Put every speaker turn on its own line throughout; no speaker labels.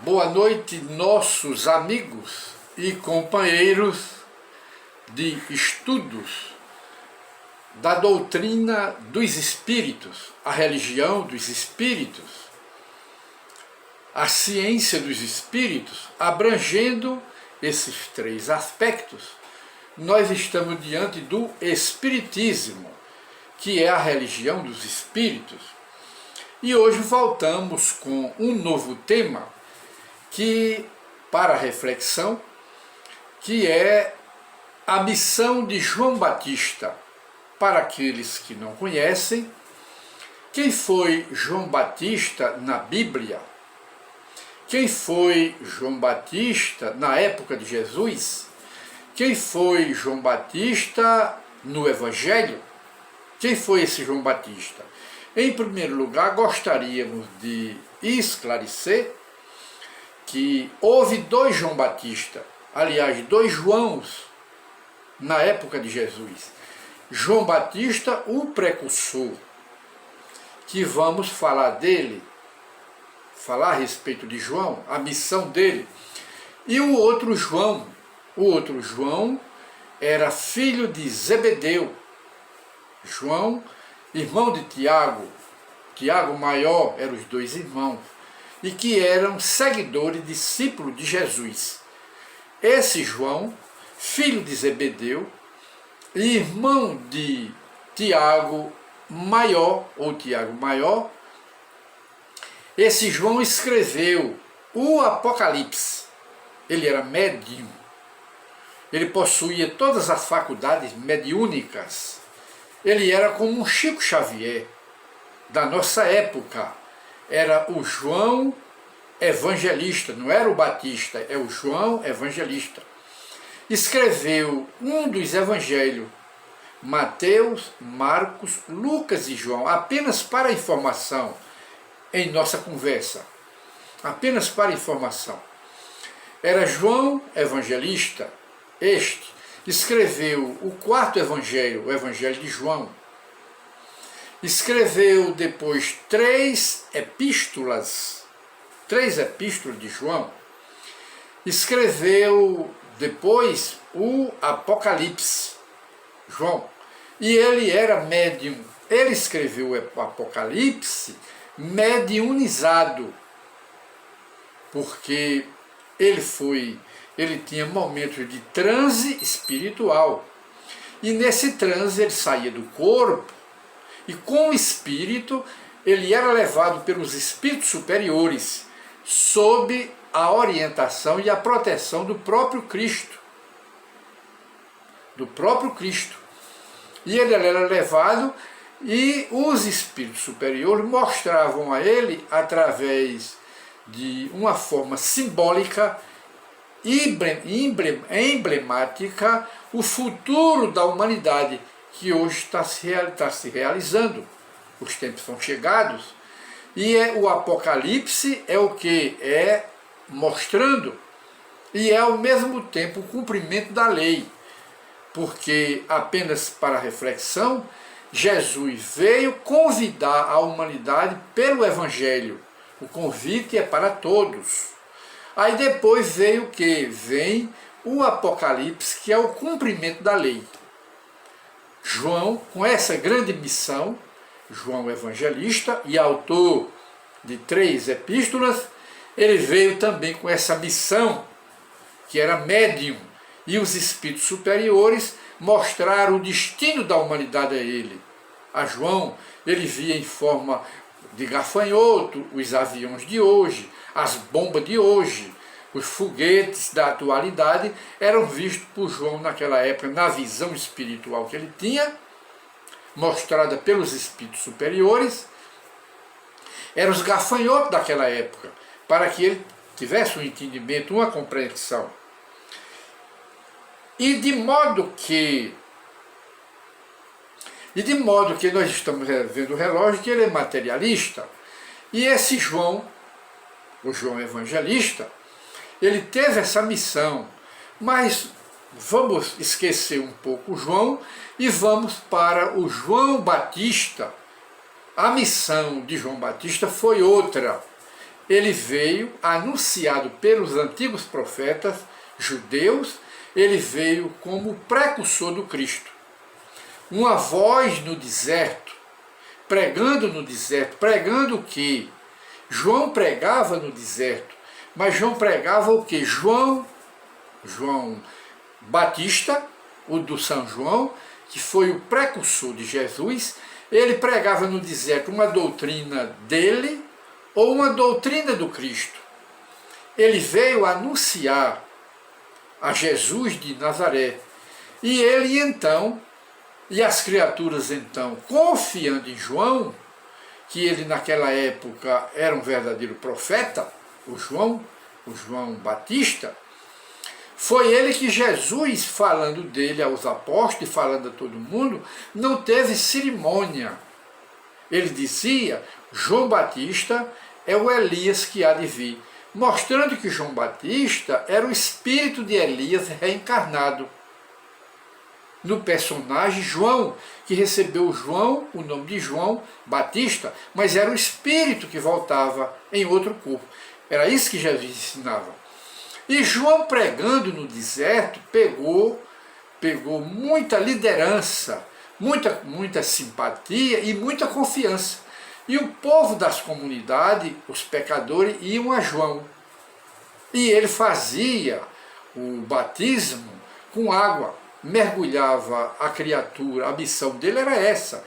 Boa noite, nossos amigos e companheiros de estudos da doutrina dos espíritos, a religião dos espíritos, a ciência dos espíritos, abrangendo esses três aspectos. Nós estamos diante do espiritismo, que é a religião dos espíritos. E hoje voltamos com um novo tema para reflexão, que é a missão de João Batista. Para aqueles que não conhecem, quem foi João Batista na Bíblia? Quem foi João Batista na época de Jesus? Quem foi João Batista no Evangelho? Quem foi esse João Batista? Em primeiro lugar, gostaríamos de esclarecer que houve dois João Batista, aliás, dois Joãos na época de Jesus. João Batista, o precursor, que vamos falar dele, falar a respeito de João, a missão dele. E o outro João era filho de Zebedeu. João, irmão de Tiago, Tiago maior, eram os dois irmãos, e que eram seguidores, discípulos de Jesus. Esse João, filho de Zebedeu, irmão de Tiago maior, esse João escreveu o Apocalipse. Ele era médium, ele possuía todas as faculdades mediúnicas, ele era como um Chico Xavier da nossa época. Era o João Evangelista, não era o Batista, é o João Evangelista. Escreveu um dos evangelhos, Mateus, Marcos, Lucas e João, apenas para informação em nossa conversa, apenas para informação. Era João Evangelista, escreveu o quarto evangelho, o Evangelho de João. Escreveu depois três epístolas de João. Escreveu depois o Apocalipse, João. E ele era médium. Ele escreveu o Apocalipse mediunizado, porque ele tinha momentos de transe espiritual. E nesse transe ele saía do corpo, e com o espírito ele era levado pelos espíritos superiores, sob a orientação e a proteção do próprio Cristo. E ele era levado, e os espíritos superiores mostravam a ele, através de uma forma simbólica, emblemática, o futuro da humanidade, que hoje está se realizando. Os tempos são chegados, e o Apocalipse é o que? É mostrando, e é ao mesmo tempo o cumprimento da lei, porque, apenas para reflexão, Jesus veio convidar a humanidade pelo Evangelho. O convite é para todos. Aí depois veio o que? Vem o Apocalipse, que é o cumprimento da lei. João, com essa grande missão, João Evangelista e autor de 3 epístolas, ele veio também com essa missão, que era médium, e os espíritos superiores mostraram o destino da humanidade a ele. A João, ele via em forma de gafanhoto os aviões de hoje, as bombas de hoje, os foguetes da atualidade eram vistos por João naquela época, na visão espiritual que ele tinha, mostrada pelos espíritos superiores. Eram os gafanhotos daquela época, para que ele tivesse um entendimento, uma compreensão. E de modo que nós estamos vendo o relógio, que ele é materialista. E esse João, o João Evangelista, ele teve essa missão. Mas vamos esquecer um pouco o João e vamos para o João Batista. A missão de João Batista foi outra. ele veio anunciado pelos antigos profetas judeus, ele veio como precursor do Cristo. Uma voz no deserto, pregando no deserto, pregando o quê? João pregava no deserto, mas João pregava o quê? João Batista, o do São João, que foi o precursor de Jesus, ele pregava no deserto uma doutrina dele ou uma doutrina do Cristo. Ele veio anunciar a Jesus de Nazaré. E ele então, e as criaturas então, confiando em João, que ele naquela época era um verdadeiro profeta, o João Batista, foi ele que Jesus, falando dele aos apóstolos, falando a todo mundo, não teve cerimônia. Ele dizia, João Batista é o Elias que há de vir, mostrando que João Batista era o espírito de Elias reencarnado no personagem João, que recebeu o nome de João Batista, mas era o espírito que voltava em outro corpo. Era isso que Jesus ensinava. E João, pregando no deserto, pegou muita liderança, muita simpatia e muita confiança. E o povo das comunidades, os pecadores, iam a João. E ele fazia o batismo com água, mergulhava a criatura, a missão dele era essa.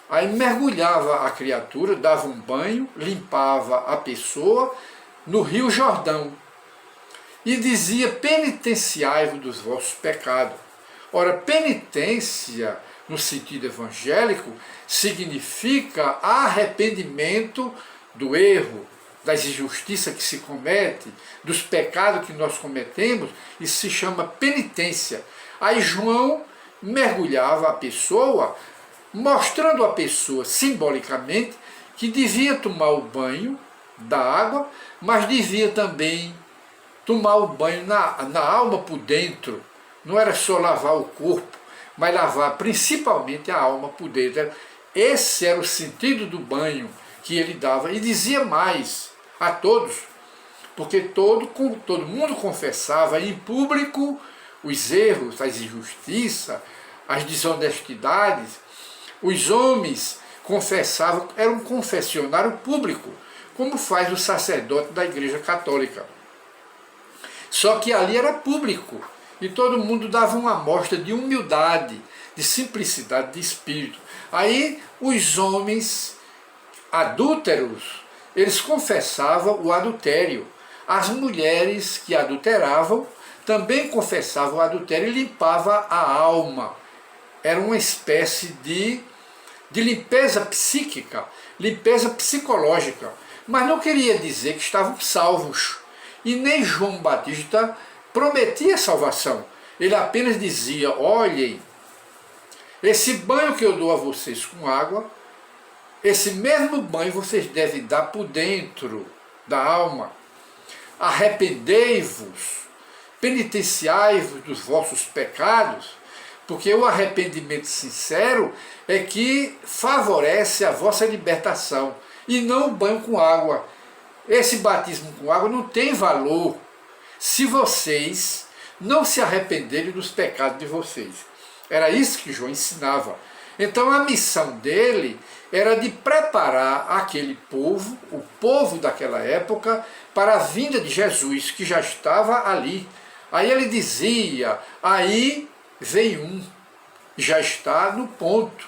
Aí mergulhava a criatura, dava um banho, limpava a pessoa no Rio Jordão. E dizia, penitenciai-vos dos vossos pecados. Ora, penitência, no sentido evangélico, significa arrependimento do erro, das injustiças que se comete, dos pecados que nós cometemos, isso se chama penitência. Aí João mergulhava a pessoa, mostrando a pessoa simbolicamente que devia tomar o banho da água, mas devia também tomar o banho na alma por dentro. Não era só lavar o corpo, mas lavar principalmente a alma por dentro. Esse era o sentido do banho que ele dava. E dizia mais a todos, porque todo mundo confessava em público os erros, as injustiças, as desonestidades. Os homens confessavam, era um confessionário público, como faz o sacerdote da Igreja Católica. Só que ali era público, e todo mundo dava uma amostra de humildade, de simplicidade de espírito. Aí os homens adúlteros, eles confessavam o adultério. As mulheres que adulteravam também confessavam o adultério e limpavam a alma. Era uma espécie de limpeza psíquica, limpeza psicológica. Mas não queria dizer que estavam salvos. E nem João Batista prometia salvação. Ele apenas dizia, olhem, esse banho que eu dou a vocês com água, esse mesmo banho vocês devem dar por dentro da alma. Arrependei-vos, penitenciai-vos dos vossos pecados, porque o arrependimento sincero é que favorece a vossa libertação, e não o banho com água. Esse batismo com água não tem valor se vocês não se arrependerem dos pecados de vocês. Era isso que João ensinava. Então a missão dele era de preparar aquele povo, o povo daquela época, para a vinda de Jesus, que já estava ali. Aí ele dizia, aí vem um, já está no ponto.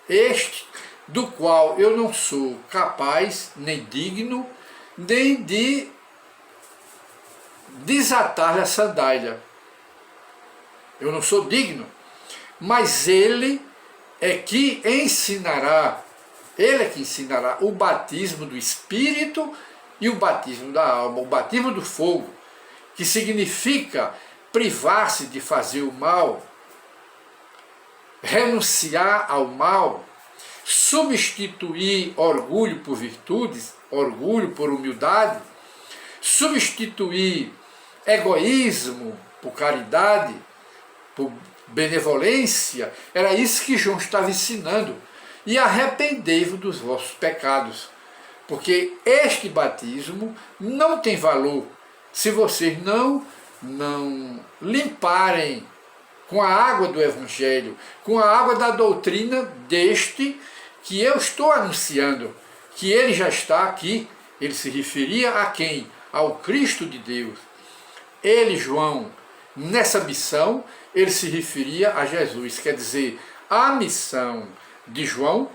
Este, do qual eu não sou capaz, nem digno, nem de desatar a sandália. Eu não sou digno, mas ele é que ensinará, ele é que ensinará o batismo do Espírito e o batismo da alma, o batismo do fogo, que significa privar-se de fazer o mal, renunciar ao mal, substituir orgulho por virtudes, orgulho por humildade, substituir egoísmo por caridade, por benevolência. Era isso que João estava ensinando. E arrependei-vos dos vossos pecados. porque este batismo não tem valor se vocês não limparem com a água do Evangelho, com a água da doutrina deste que eu estou anunciando, que ele já está aqui. Ele se referia a quem? Ao Cristo de Deus. Ele, João, nessa missão, ele se referia a Jesus. Quer dizer, a missão de João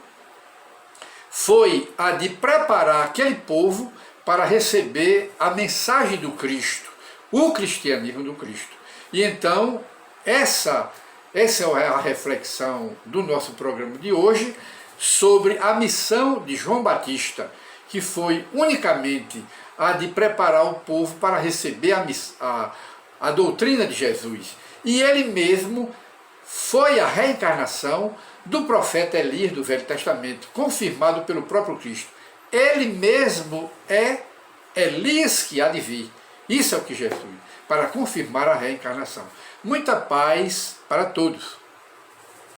foi a de preparar aquele povo para receber a mensagem do Cristo, o cristianismo do Cristo. E então, essa é a reflexão do nosso programa de hoje sobre a missão de João Batista, que foi unicamente a de preparar o povo para receber a doutrina de Jesus. E ele mesmo foi a reencarnação do profeta Elias do Velho Testamento, confirmado pelo próprio Cristo. Ele mesmo é Elias que há de vir. Isso é o que Jesus, para confirmar a reencarnação. Muita paz para todos.